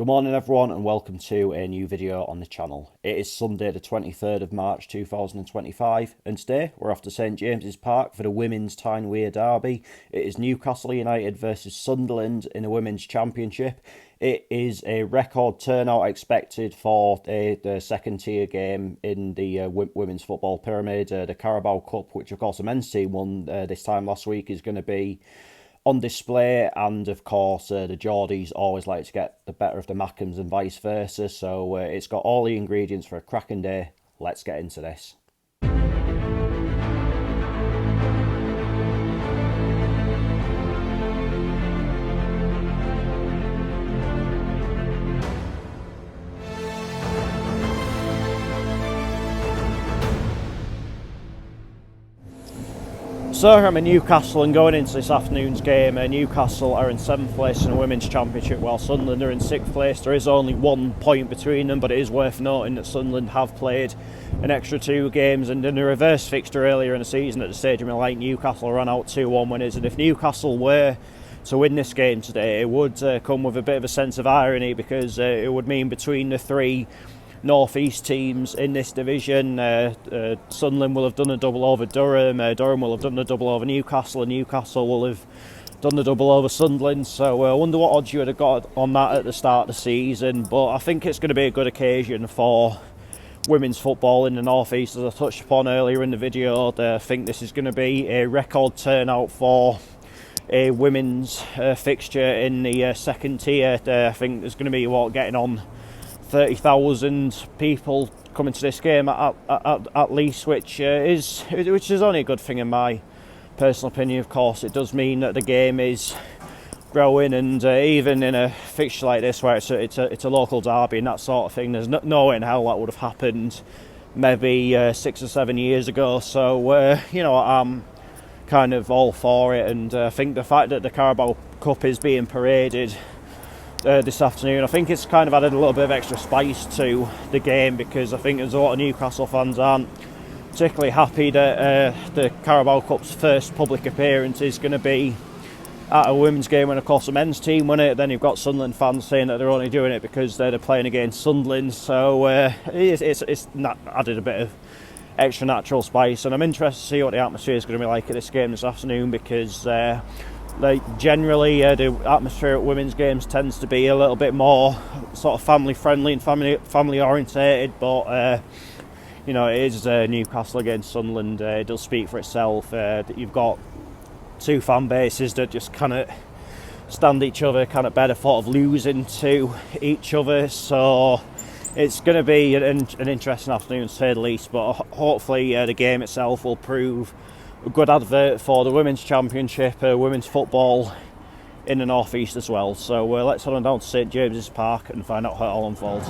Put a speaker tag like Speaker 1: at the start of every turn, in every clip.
Speaker 1: Good morning everyone and welcome to a new video on the channel. It is Sunday the 23rd of March 2025 and today we're off to St James's Park for the Women's Tyne-Wear derby. It is Newcastle United versus Sunderland in the Women's Championship. It is a record turnout expected for the second tier game in the women's football pyramid. The Carabao Cup, which of course the men's team won this time last week, is going to be on display, and of course the Geordies always like to get the better of the Mackhams and vice versa, so it's got all the ingredients for a cracking day. Let's get into this. So I'm in Newcastle and going into this afternoon's game, Newcastle are in 7th place in the Women's Championship while Sunderland are in 6th place. There is only 1 point between them, but it is worth noting that Sunderland have played an extra 2 games, and in a reverse fixture earlier in the season at the Stadium of Light, Newcastle ran out 2-1 winners, and if Newcastle were to win this game today, it would come with a bit of a sense of irony, because it would mean between the 3 North East teams in this division, Sunderland will have done a double over Durham, Durham will have done a double over Newcastle, and Newcastle will have done a double over Sunderland. So I wonder what odds you would have got on that at the start of the season, but I think it's going to be a good occasion for women's football in the North East. As I touched upon earlier in the video, I think this is going to be a record turnout for a women's fixture in the second tier. I think there's going to be getting on 30,000 people coming to this game at least, which is only a good thing in my personal opinion. Of course, it does mean that the game is growing, and even in a fixture like this where it's a local derby and that sort of thing, there's no way in hell that would have happened maybe 6 or 7 years ago. So I'm kind of all for it, and I think the fact that the Carabao Cup is being paraded this afternoon, I think it's kind of added a little bit of extra spice to the game, because I think there's a lot of Newcastle fans aren't particularly happy that the Carabao Cup's first public appearance is going to be at a women's game when of course the men's team won it. Then you've got Sunderland fans saying that they're only doing it because they're playing against Sunderland, so it's added a bit of extra natural spice, and I'm interested to see what the atmosphere is going to be like at this game this afternoon, because generally the atmosphere at women's games tends to be a little bit more sort of family friendly and family orientated, but it is Newcastle against Sunderland. It does speak for itself. You've got 2 fan bases that just kind of stand each other kind of better thought of losing to each other, so it's going to be an interesting afternoon to say the least, but hopefully the game itself will prove a good advert for the Women's Championship, women's football in the North East as well. So let's head on down to St James's Park and find out how it all unfolds.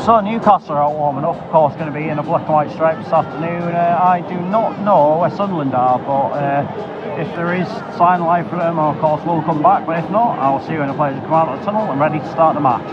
Speaker 1: So Newcastle are out warming up, of course going to be in a black and white stripe this afternoon. I do not know where Sunderland are, but if there is sign live for them, of course we'll come back, but if not, I'll see you when the players come out of the tunnel and ready to start the match.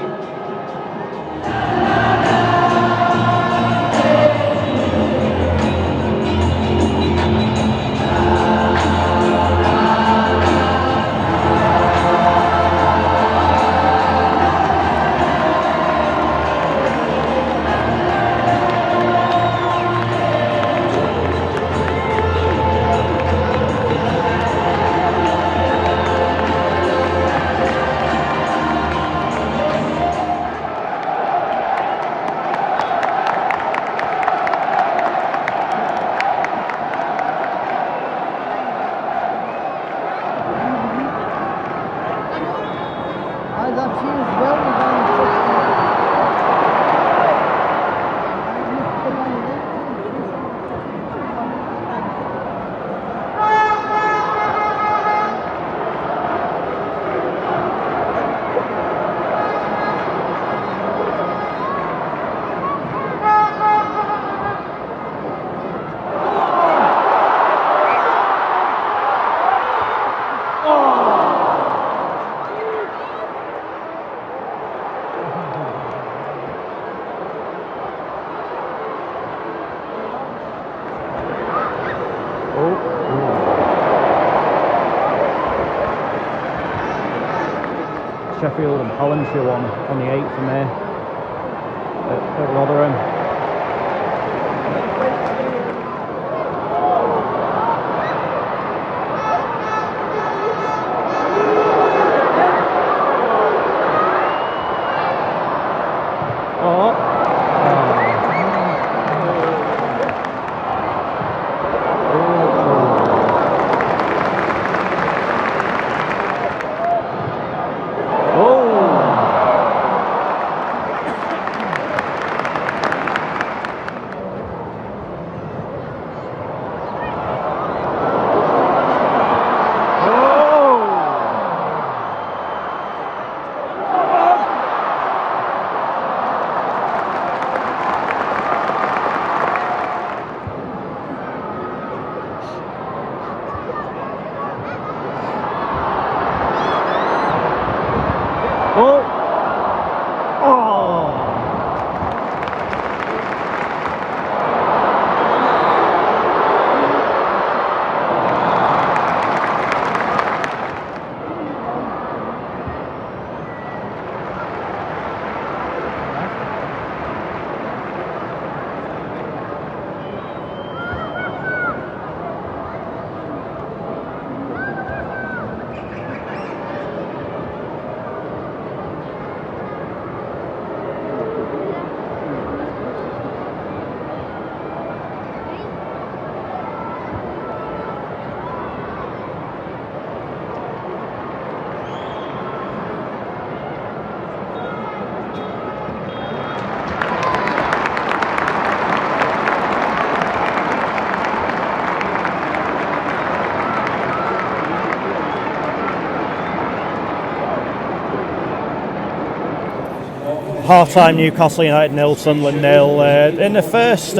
Speaker 1: Sheffield and Palancey one on the 8th of May at Rotherham. Half-time, Newcastle United 0, Sunderland 0. In the first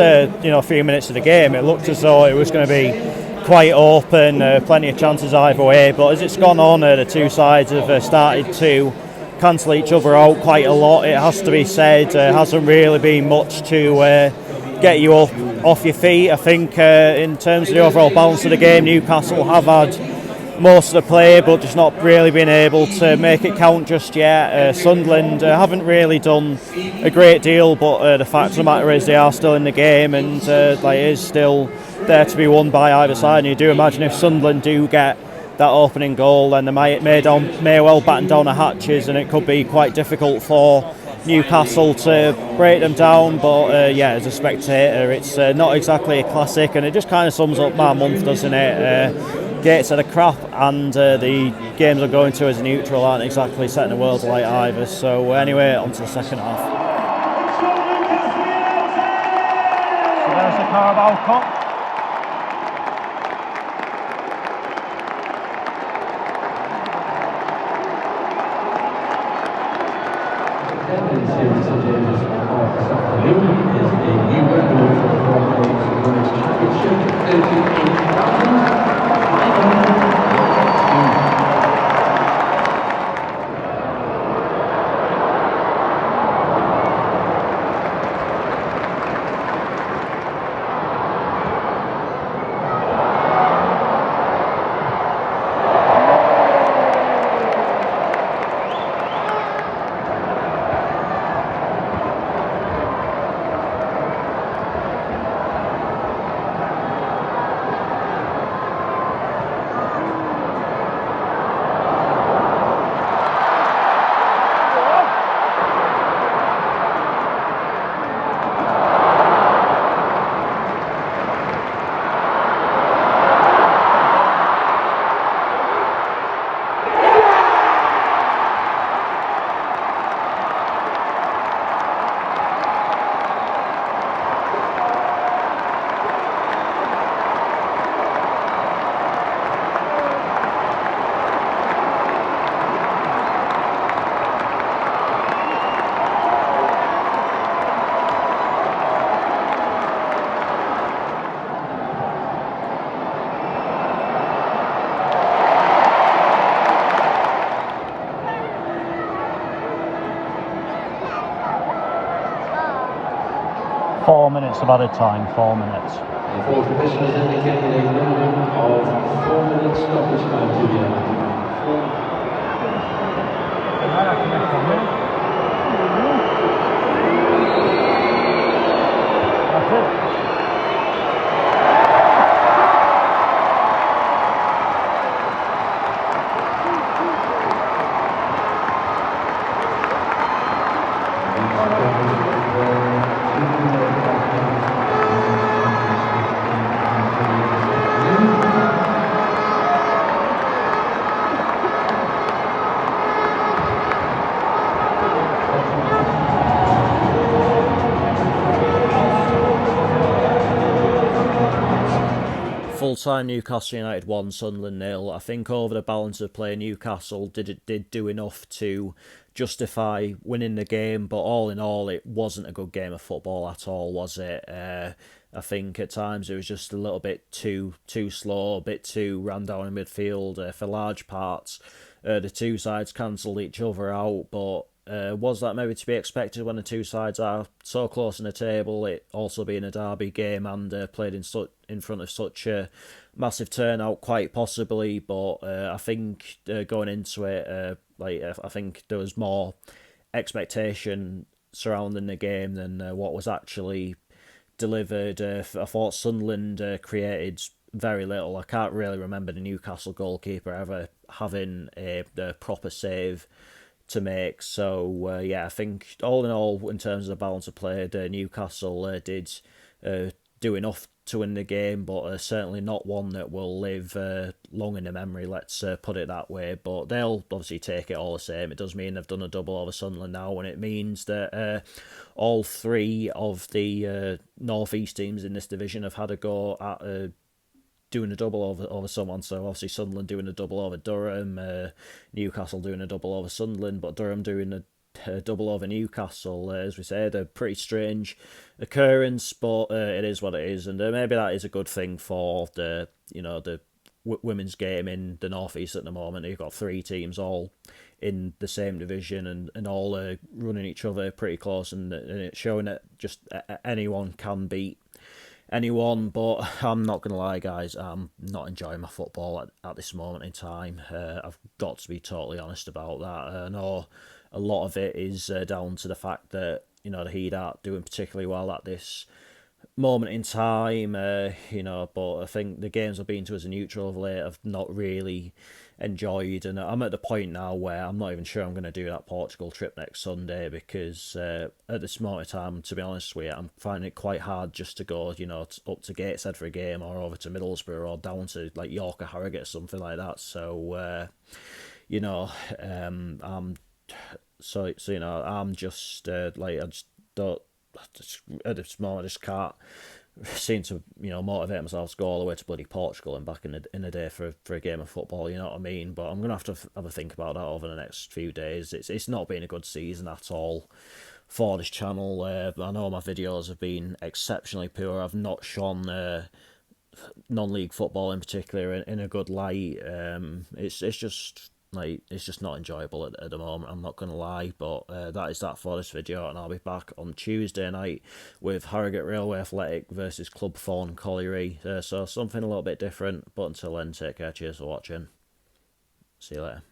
Speaker 1: few minutes of the game, it looked as though it was going to be quite open, plenty of chances either way, but as it's gone on, the two sides have started to cancel each other out quite a lot, it has to be said. Hasn't really been much to get you off your feet. I think in terms of the overall balance of the game, Newcastle have had most of the play, but just not really been able to make it count just yet. Sunderland haven't really done a great deal, but the fact of the matter is they are still in the game, and it is still there to be won by either side. And you do imagine if Sunderland do get that opening goal, then they may well batten down the hatches, and it could be quite difficult for Newcastle to break them down. But as a spectator, it's not exactly a classic, and it just kind of sums up my month, doesn't it? Gates are the crap, and the games I'm going to as a neutral aren't exactly setting the world alight either. So anyway, on to the second half. So there's the Carabao Cup. Of added time, 4 minutes.
Speaker 2: The four commissioners indicated a minimum of 4 minutes stoppage time to the end.
Speaker 1: Full-time Newcastle United 1, Sunderland 0. I think over the balance of play, Newcastle did do enough to justify winning the game, but all in all, it wasn't a good game of football at all, was it? I think at times it was just a little bit too slow, a bit too ran down in midfield for large parts. The two sides cancelled each other out, but was that maybe to be expected when the two sides are so close in the table? It also being a derby game and played in front of such a massive turnout, quite possibly. But I think going into it, I think there was more expectation surrounding the game than what was actually delivered. I thought Sunderland created very little. I can't really remember the Newcastle goalkeeper ever having a proper save to make. So I think all in all, in terms of the balance of play, Newcastle did do enough to win the game, but certainly not one that will live long in the memory, let's put it that way. But they'll obviously take it all the same. It does mean they've done a double over Sunderland now, and it means that all three of the North East teams in this division have had a go at doing a double over someone. So obviously Sunderland doing a double over Durham, Newcastle doing a double over Sunderland, but Durham doing a double over Newcastle. As we said, a pretty strange occurrence, but it is what it is, and maybe that is a good thing for the women's game in the North East at the moment. You've got three teams all in the same division and all running each other pretty close, and it's showing that just anyone can beat anyone. But I'm not going to lie, guys, I'm not enjoying my football at this moment in time. I've got to be totally honest about that. I know a lot of it is down to the fact that, the Heat aren't doing particularly well at this moment in time, but I think the games I've been to as a neutral of late I've not really enjoyed, and I'm at the point now where I'm not even sure I'm going to do that Portugal trip next Sunday, because at this moment in time, to be honest with you, I'm finding it quite hard just to go, up to Gateshead for a game, or over to Middlesbrough, or down to like York or Harrogate or something like that. So I'm just I just don't. At this moment, I just can't seem to motivate myself to go all the way to bloody Portugal and back in the day for a game of football. You know what I mean? But I'm gonna have to have a think about that over the next few days. It's not been a good season at all for this channel. I know my videos have been exceptionally poor. I've not shone non-league football in particular in a good light. It's just not enjoyable at the moment, I'm not going to lie. But that is that for this video, and I'll be back on Tuesday night with Harrogate Railway Athletic versus Club Fawn Colliery, so something a little bit different. But until then, take care, cheers for watching, see you later.